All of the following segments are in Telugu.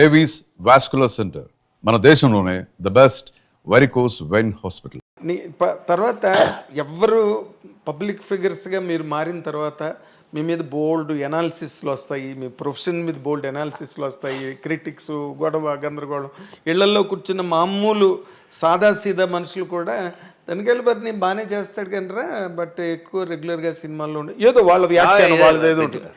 ఏవీస్ వాస్కులర్ సెంటర్ మన దేశంలోనే the best varicose vein hospital. తర్వాత ఎవరు పబ్లిక్ ఫిగర్స్గా మీరు మారిన తర్వాత మీ మీద బోల్డ్ ఎనాలిసిస్లు వస్తాయి, మీ ప్రొఫెషన్ మీద బోల్డ్ ఎనాలిసిస్లు వస్తాయి, క్రిటిక్స్, గొడవ, గందరగోళం. ఇళ్లలో కూర్చున్న మామూలు సాదాసీదా మనుషులు కూడా తనకెళ్ళి బట్టి బాగానే చేస్తాడు కనరా, బట్ ఎక్కువ రెగ్యులర్గా సినిమాల్లో ఉండే ఏదో వాళ్ళ వ్యాఖ్యానం వాళ్ళది ఏదో ఉంటుంది.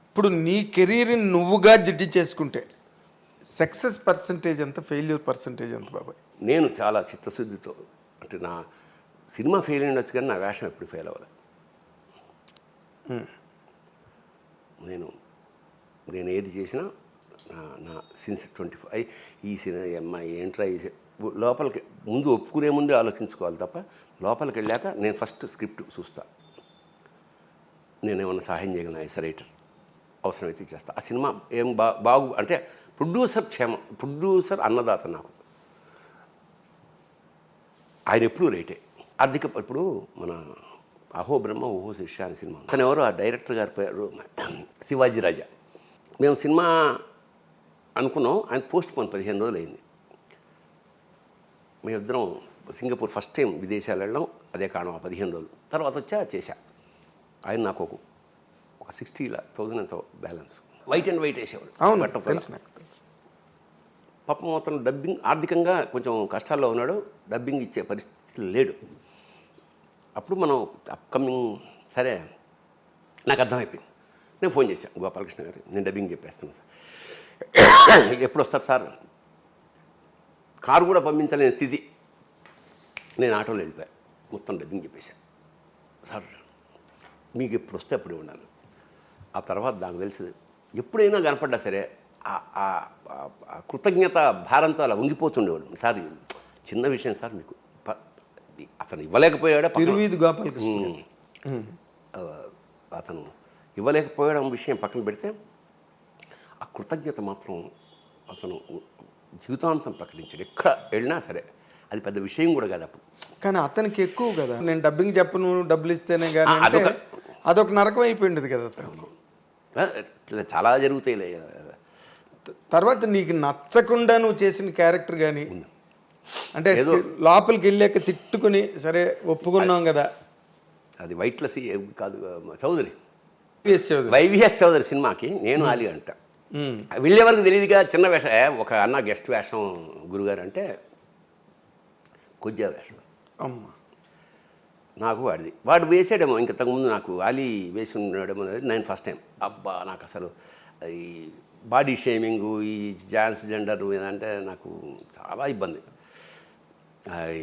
ఇప్పుడు నీ కెరీర్ని నువ్వుగా జడ్జి చేసుకుంటే సక్సెస్ పర్సంటేజ్ ఎంత, ఫెయిల్యూర్ పర్సంటేజ్ ఎంత బాబాయ్? నేను చాలా చిత్తశుద్ధితో, అంటే నా సినిమా ఫెయిల్ ఉండొచ్చు కానీ నా వేషం ఎప్పుడు ఫెయిల్ అవ్వాలి. నేను ఏది చేసినా నా సిన్స్ 25 ఈ సినిమా అమ్మాయి ఏంట్రా ఈ లోపలికి ముందు ఒప్పుకునే ముందే ఆలోచించుకోవాలి తప్ప లోపలికి వెళ్ళాక నేను ఫస్ట్ స్క్రిప్ట్ చూస్తా, నేనేమన్నా సహాయం చేయగలను యాజ్ రైటర్, అవసరమైతే చేస్తా. ఆ సినిమా ఏం బాగు అంటే ప్రొడ్యూసర్ అన్నదాత నాకు, ఆయన ఎప్పుడూ రైటే. ఆర్థిక ఇప్పుడు మన అహో బ్రహ్మ ఓహో శిష్య అనే సినిమా, అతను ఎవరు ఆ డైరెక్టర్ గారి పేరు శివాజీ రాజా. మేము సినిమా అనుకున్నాం, ఆయన పోస్ట్ పోన్ 15 రోజులు అయింది. మేమిద్దరం సింగపూర్ ఫస్ట్ టైం విదేశాలు వెళ్ళాం, అదే కారణం. 15 రోజులు తర్వాత చేశా. ఆయన నాకు ఒక 60,000 ఎంతో బ్యాలెన్స్, వైట్ అండ్ వైట్ వేసేవాడు. అవును, పాపం అతను డబ్బింగ్ ఆర్థికంగా కొంచెం కష్టాల్లో ఉన్నాడు, డబ్బింగ్ ఇచ్చే పరిస్థితి లేడు. అప్పుడు మనం అప్కమింగ్ సరే నాకు అర్థమైపోయింది. నేను ఫోన్ చేశాను గోపాలకృష్ణ గారు, నేను డబ్బింగ్ చెప్పేస్తాను సార్, ఎప్పుడు వస్తారు సార్, కారు కూడా పంపించలేని స్థితి, నేను ఆటోలో వెళ్ళిపోయా, మొత్తం డబ్బింగ్ చెప్పేశాను. సార్ మీకు ఎప్పుడు వస్తే అప్పుడు ఉన్నాను. ఆ తర్వాత నాకు తెలిసింది ఎప్పుడైనా కనపడ్డా సరే ఆ కృతజ్ఞత భారంతో అలా ఉంగిపోతుండేవాడు. సార్ చిన్న విషయం సార్, మీకు అతను ఇవ్వలేకపోయాడా, తిరువీధి గోపాలకృష్ణ అతను ఇవ్వలేకపోయడం విషయం పక్కన పెడితే ఆ కృతజ్ఞత మాత్రం అతను జీవితాంతం ప్రకటించాడు. ఎక్కడ వెళ్ళినా సరే అది పెద్ద విషయం కూడా కాదు అప్పుడు. కానీ అతనికి ఎక్కువ కదా, నేను డబ్బింగ్ చెప్పను డబ్బులు ఇస్తేనే కానీ అదొక నరకం అయిపోయింది కదా అతను. చాలా జరుగుతాయి. తర్వాత నీకు నచ్చకుండా నువ్వు చేసిన క్యారెక్టర్ కానీ, అంటే లోపలికి వెళ్ళాక తిట్టుకుని సరే ఒప్పుకున్నాం కదా, అది వైట్లసి కాదు, చౌదరి చౌదరి వైవిఎస్ చౌదరి సినిమాకి నేను ఆలి అంట, వెళ్ళే వరకు తెలియదుగా, చిన్న వేషం, ఒక అన్న గెస్ట్ వేషం గురుగారు అంటే కొద్దిగా వేషం అమ్మ నాకు వాడు వేసాడేమో, ఇంతకుముందు నాకు ఆలీ వేసి ఉన్నాడేమో అనేది నేను ఫస్ట్ టైం. అబ్బా నాకు అసలు ఈ బాడీ షేమింగు, ఈ ట్రాన్స్జెండర్ అంటే నాకు చాలా ఇబ్బంది.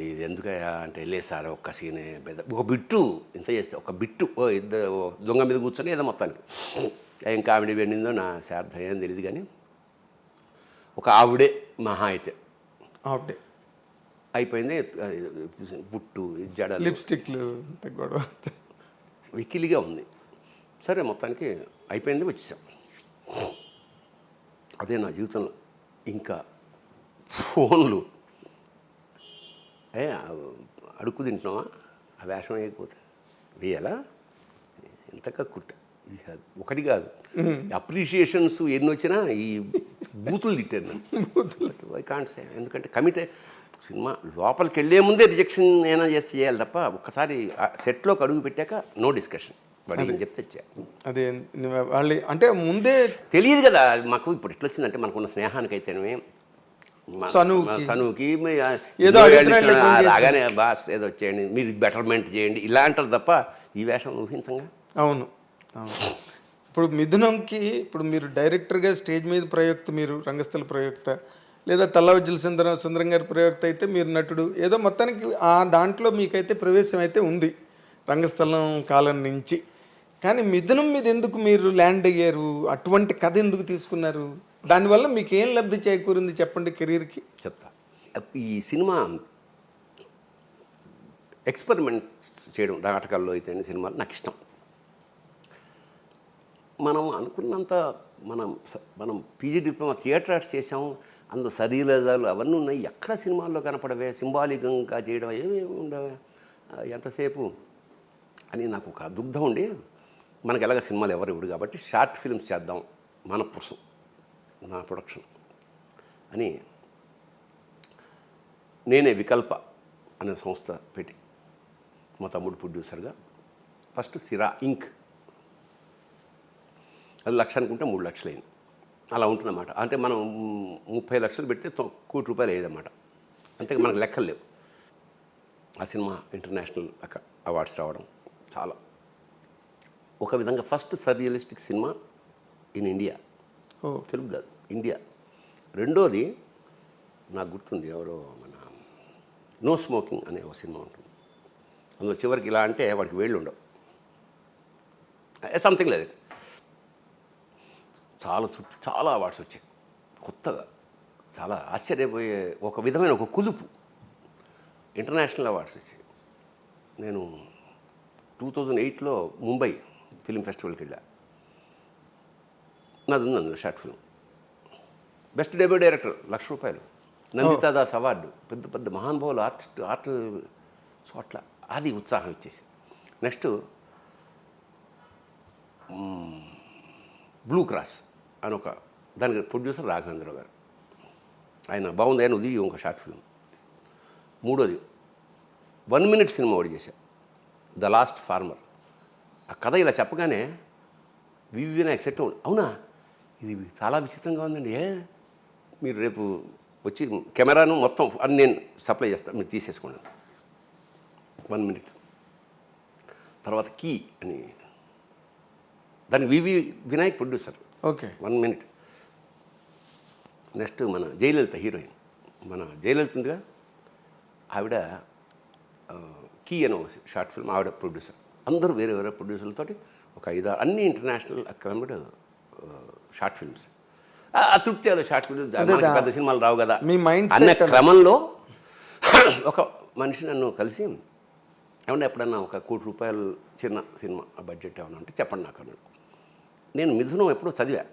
ఇది ఎందుకయ్యా అంటే లేదు సార్, ఒక్క సీనే పెద్ద ఒక బిట్టు ఇంత చేస్తే, ఒక బిట్టు ఇద్దరు దొంగ మీద కూర్చొని ఏదో మొత్తానికి ఏం కామెడీ వెళ్ళిందో నా శార్థం ఏం తెలియదు. కానీ ఒక ఆవిడే మహా అయితే ఆవిడే అయిపోయింది, బుట్టు జడలు లిప్స్టిక్లు వికిలిగా ఉంది. సరే మొత్తానికి అయిపోయింది, వచ్చేసాం. అదే నా జీవితంలో ఇంకా ఫోన్లు అడుక్కు తింటున్నావా, ఆ వేషం వేయకపోతే వేయాలా, ఎంతగా కుట్ట ఒకటి కాదు, అప్రిషియేషన్స్ ఎన్ని వచ్చినా ఈ బూతులు తిట్టారు నన్ను. ఐ కాంట్ సే, ఎందుకంటే కమిట్ సినిమా లోపలికి వెళ్ళే ముందే రిజెక్షన్ ఏమైనా చేస్తే చేయాలి తప్ప ఒక్కసారి సెట్లోకి అడుగు పెట్టాక నో డిస్కషన్. వాడు ఏం చెప్తే అదే వాళ్ళు అంటే ముందే తెలియదు కదా మాకు. ఇప్పుడు ఎట్లా వచ్చిందంటే మనకున్న స్నేహానికైతేనే చనువుకి ఏదో రాగానే బాస్ ఏదో చేయండి, మీరు బెటర్మెంట్ చేయండి ఇలా అంటారు తప్ప ఈ వేషం ఊహించంగా. అవును. ఇప్పుడు మిథునంకి ఇప్పుడు మీరు డైరెక్టర్గా స్టేజ్ మీద ప్రయోక్త, మీరు రంగస్థల ప్రయోక్త, లేదా తల్లవజ్జల సుందరం గారి ప్రయోక్త అయితే మీరు నటుడు, ఏదో మొత్తానికి ఆ దాంట్లో మీకైతే ప్రవేశం అయితే ఉంది రంగస్థలం కాలం నుంచి. కానీ మిథునం మీద ఎందుకు మీరు ల్యాండ్ అయ్యారు, అటువంటి కథ ఎందుకు తీసుకున్నారు, దానివల్ల మీకు ఏం లబ్ధి చేకూరింది చెప్పండి కెరీర్కి? చెప్తా. ఈ సినిమా ఎక్స్పెరిమెంట్ చేయడం నాటకాల్లో అయితే సినిమాలు నాకు ఇష్టం. మనం అనుకున్నంత మనం పీజీ డిప్లొమా థియేటర్ ఆర్ట్స్ చేసాం, అందులో సరీలజాలు అవన్నీ ఉన్నాయి, ఎక్కడ సినిమాల్లో కనపడవే, సింబాలికంగా చేయడం ఏమేమి ఉండవే, ఎంతసేపు అని నాకు ఒక దుగ్ధం ఉండి, మనకి ఎలాగ సినిమాలు ఎవరు ఇవ్వడు కాబట్టి షార్ట్ ఫిల్మ్స్ చేద్దాం మన కోసం నా ప్రొడక్షన్ అని నేనే వికల్ప అనే సంస్థ పెట్టి మా తమ్ముడు ప్రొడ్యూసర్గా ఫస్ట్ సిరా ఇంక్, అది 1,00,000 అనుకుంటే 3 లక్షలు అయింది. అలా ఉంటుందన్నమాట. అంటే మనం 30 లక్షలు పెడితే 1 కోటి రూపాయలు అయ్యేదన్నమాట. అంతే, మనకు లెక్కలు లేవు. ఆ సినిమా ఇంటర్నేషనల్ అవార్డ్స్ రావడం చాలా ఒక విధంగా first surrealistic cinema in India. Telugu కాదు, ఇండియా. రెండోది నాకు గుర్తుంది, ఎవరో మన నో స్మోకింగ్ అనే ఒక సినిమా ఉంటుంది. అందులో చివరికి ఇలా అంటే వాడికి వేళ్ళు ఉండవు, సంథింగ్ లేదు. చాలా అవార్డ్స్ వచ్చాయి కొత్తగా, చాలా ఆశ్చర్యపోయే ఒక విధమైన ఒక కుదుపు. ఇంటర్నేషనల్ అవార్డ్స్ వచ్చాయి. నేను 2008లో ముంబై ఫిల్మ్ ఫెస్టివల్కి వెళ్ళా. నాది ఉంది అందులో short film. Best debut director ₹1,00,000, Nandita Das award, పెద్ద పెద్ద మహానుభావులు ఆర్ట్ చోట్ల. అది ఉత్సాహం ఇచ్చేసి నెక్స్ట్ బ్లూ క్రాస్ అని ఒక దానికి ప్రొడ్యూసర్ రాఘవేంద్ర గారు, ఆయన బాగుంది, ఆయన ఉదయం ఒక షార్ట్ ఫిల్మ్. మూడోది 1 మినిట్ సినిమా ఒకటి చేశా, ద లాస్ట్ ఫార్మర్. ఆ కథ ఇలా చెప్పగానే వివి నాకు సెట్ అవునా, ఇది చాలా విచిత్రంగా ఉందండి, మీరు రేపు వచ్చి కెమెరాను మొత్తం అని నేను సప్లై చేస్తాను, మీరు తీసేసుకోండి. 1 మినిట్. తర్వాత కీ అని, దానికి V V Vinayak producer. Okay, 1 minute. Next మన జయలలిత హీరోయిన్, మన జయలలిత ఉందిగా, ఆవిడ కీ అని ఒక షార్ట్ ఫిల్మ్, ఆవిడ ప్రొడ్యూసర్. అందరూ వేరే వేరే ప్రొడ్యూసర్లతోటి ఒక 5-6 అన్ని ఇంటర్నేషనల్ అక్లైమ్డ్ షార్ట్ ఫిల్మ్స్. తృప్తి షార్ట్ ఫిల్మ్స్, పెద్ద సినిమాలు రావు కదా అన్న క్రమంలో ఒక మనిషి నన్ను కలిసి, ఏమన్నా ఎప్పుడన్నా ఒక ₹1 కోటి చిన్న సినిమా బడ్జెట్ ఏమన్నా అంటే చెప్పండి నాకు అన్నాడు. నేను మిథునం ఎప్పుడో చదివా.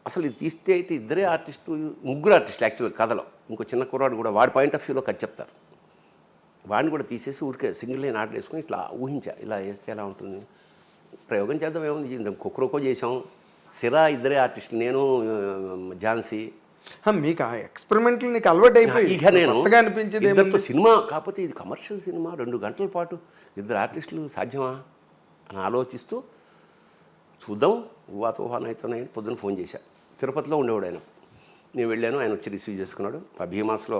అసలు ఇది తీస్తే అయితే ఇద్దరే ఆర్టిస్టు, ముగ్గురు ఆర్టిస్టులు యాక్చువల్గా కథలో. ఇంకో చిన్న కుర్రాడు కూడా వాడి పాయింట్ ఆఫ్ వ్యూలో కథ చెప్తారు. వాడిని కూడా తీసేసి ఊరికే సింగిల్ లైన్ ఆర్డర్ వేసుకుని ఇట్లా ఊహించా, ఇలా వేస్తే ఎలా ఉంటుంది, ప్రయోగం చేద్దాం, ఏముంది, కుక్కరోకో చేసాం. సిరా ఇద్దరే ఆర్టిస్టులు, నేను ఝాన్సీ. మీకు ఆ ఎక్స్పెరిమెంట్లు నీకు అలవాటు అయిపోయి ఇక నేను అనిపించింది ఇద్దరితో సినిమా, కాకపోతే ఇది కమర్షియల్ సినిమా, 2 గంటల పాటు 2 ఆర్టిస్టులు సాధ్యమా అని ఆలోచిస్తూ చూద్దాం ఊహాతోహానైతోనే పొద్దున్న ఫోన్ చేశా. తిరుపతిలో ఉండేవాడు ఆయన. నేను వెళ్ళాను, ఆయన వచ్చి రిసీవ్ చేసుకున్నాడు. ఆ భీమాస్లో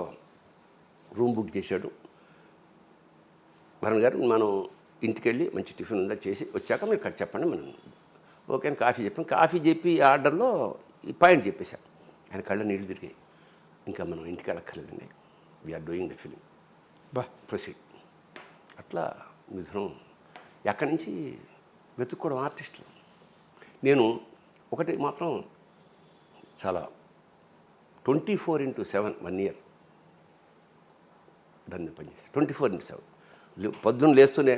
రూమ్ బుక్ చేశాడు. భరణ్ గారు, మనం ఇంటికి వెళ్ళి మంచి టిఫిన్ ఉందా చేసి వచ్చాక మీరు కట్ చెప్పండి, మనం ఓకే అని కాఫీ చెప్పాను. కాఫీ చెప్పి ఆర్డర్లో ఈ పాయింట్ చెప్పేశాను. ఆయన కళ్ళ నీళ్ళు తిరిగాయి. ఇంకా మనం ఇంటికి వెళ్ళక్కర్లేదండి, we are doing the film, proceed. అట్లా మిథునం ఎక్కడి నుంచి వెతుక్కోవడం ఆర్టిస్టులు. నేను ఒకటి మాత్రం చాలా 24/7 1 ఇయర్ దాన్ని పనిచేసి 24/7 పొద్దున్న లేస్తూనే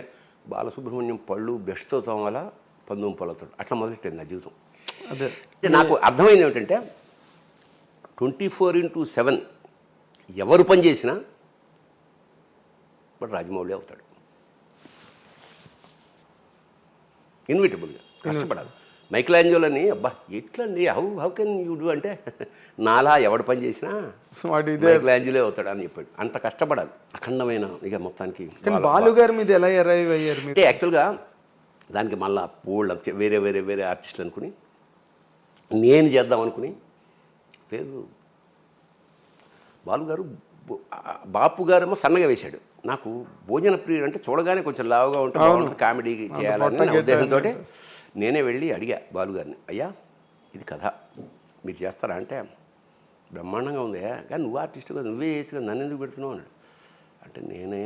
బాలసుబ్రహ్మణ్యం పళ్ళు బ్రష్తో తోమాలా, పందుం పొలతో, అట్లా మొదలెట్టింది నా జీవితం. అదే నాకు అర్థమైంది ఏమిటంటే 24/7 ఎవరు పని చేసినా బట్ రాజమౌళి అవుతాడు. ఇన్విటబుల్గా కష్టపడాలి. మైకిల్ ఏంజెలోని అబ్బా ఎట్లా అండి, హౌ కెన్ యూ డూ అంటే, నాలా ఎవడు పని చేసినా మైకిల్ ఏంజెలో అవుతాడు అని చెప్పాడు. అంత కష్టపడాలి, అఖండమైన ఇక మొత్తానికి. బాలు గారి మీద ఎలా అరైవ్ అయ్యారు అంటే యాక్చువల్గా దానికి మళ్ళీ పూళ్ళు వేరే ఆర్టిస్టులు అనుకుని నేను చేద్దాం అనుకుని, లేదు బాలు గారు, బాపు గారేమో సన్నగా వేశాడు. నాకు భోజన ప్రియుడు అంటే చూడగానే కొంచెం లావుగా ఉంటే కామెడీ చేయాలని ఉద్దేశంతో నేనే వెళ్ళి అడిగా బాలుగారిని, అయ్యా ఇది కథ మీరు చేస్తారా అంటే, బ్రహ్మాండంగా ఉంది, కానీ నువ్వు ఆర్టిస్ట్ కదా, నువ్వే చేయొచ్చు కదా, నన్ను ఎందుకు పెడుతున్నావు అన్నాడు. అంటే నేనే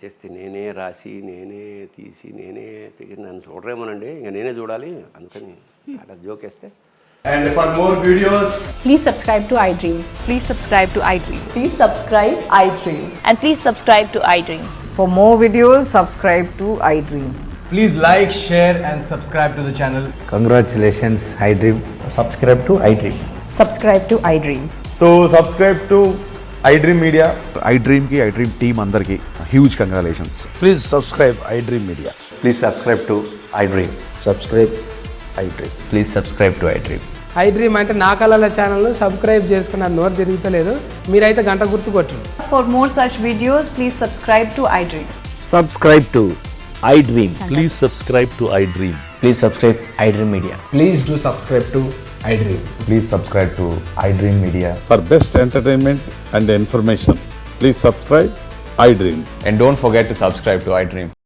చేస్తే, నేనే రాసి, నేనే తీసి, నేనే నన్ను చూడరేమోనండి, ఇంకా నేనే చూడాలి, అందుకని అలా జోకేస్తే. And for more videos, please subscribe to iDream. Please subscribe to iDream. Please subscribe iDream. And please subscribe to iDream. For more videos, subscribe to iDream. please like, share and subscribe to the channel. Congratulations, iDream. Subscribe to iDream. Subscribe to iDream. So subscribe to iDream Media. iDream ki iDream team andarki huge congratulations. Please subscribe iDream Media. Please subscribe to iDream. Subscribe iDream. Please subscribe to iDream. I dream అంటే నా కళల ఛానల్ సబ్స్క్రైబ్ చేసుకున్న నోరు తిరుగుతలేదు, మీరైతే గంట గుర్తు కొట్టండి. For more such videos, please subscribe to iDream. Subscribe to iDream. Please subscribe to iDream. Please subscribe iDream Media. Please do subscribe to iDream. Please subscribe to iDream Media. For best entertainment and information, please subscribe iDream. And don't forget to subscribe to iDream.